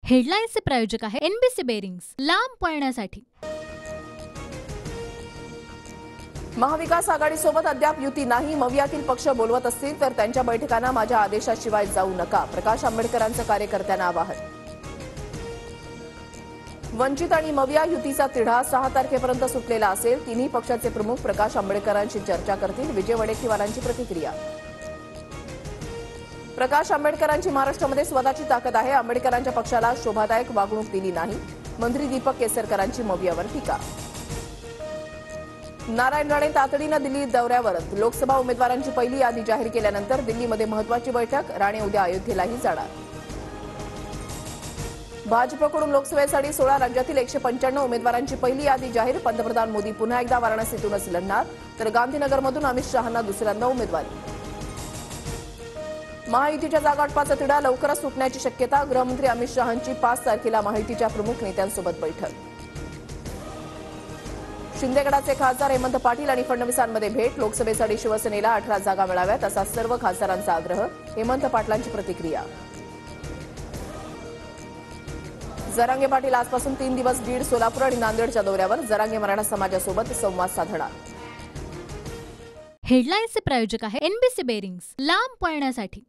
हेडलाईन्सचे प्रायोजक आहे NBC bearings, लांब पळण्यासाठी। महाविकास आघाडीसोबत अद्याप युती नाही। मवियातील पक्ष बोलवत असतील तर त्यांच्या बैठकांना माझ्या आदेशाशिवाय जाऊ नका, प्रकाश आंबेडकरांचं कार्यकर्त्यांना आवाहन। वंचित आणि मविया युतीचा तिढा 6 तारखेपर्यंत सुटलेला असेल। तिन्ही पक्षाचे प्रमुख प्रकाश आंबेडकरांशी चर्चा करतील, विजय वडेट्टीवारांची प्रतिक्रिया। प्रकाश आंबेडकरांची महाराष्ट्रामध्ये स्वतःची ताकद आहे। आंबेडकरांच्या पक्षाला शोभादायक वागणूक दिली नाही, मंत्री दीपक केसरकरांची मवियावर टीका। नारायण राणे तातडीनं दिल्ली दौऱ्यावर, लोकसभा उमेदवारांची पहिली यादी जाहीर केल्यानंतर दिल्लीमध्ये महत्त्वाची बैठक। राणे उद्या अयोध्येलाही जाणार। भाजपकडून लोकसभेसाठी 16 राज्यातील 195 उमेदवारांची पहिली यादी जाहीर। पंतप्रधान मोदी पुन्हा एकदा वाराणसीतूनच लढणार, तर गांधीनगरमधून अमित शहांना दुसऱ्यांदा उमेदवारी। महायुतीच्या जागावाटपाचा तिढा लवकरच सुटण्याची शक्यता। गृहमंत्री अमित शहांची 5 तारखेला महायुतीच्या प्रमुख नेत्यांसोबत बैठक। शिंदेगडाचे खासदार हेमंत पाटील आणि फडणवीसांमध्ये भेट। लोकसभेसाठी शिवसेनेला 18 जागा मिळाव्यात असा सर्व खासदारांचा आग्रह। हेमंत पाटलांची प्रतिक्रिया। जरांगे पाटील आजपासून 3 दिवस बीड, सोलापूर आणि नांदेडच्या दौऱ्यावर। जरांगे मराठा समाजासोबत संवाद साधणार। हेडलाईन्सचे प्रायोजक आहे एनबीसी बेरिंग्स, लांब पळण्यासाठी।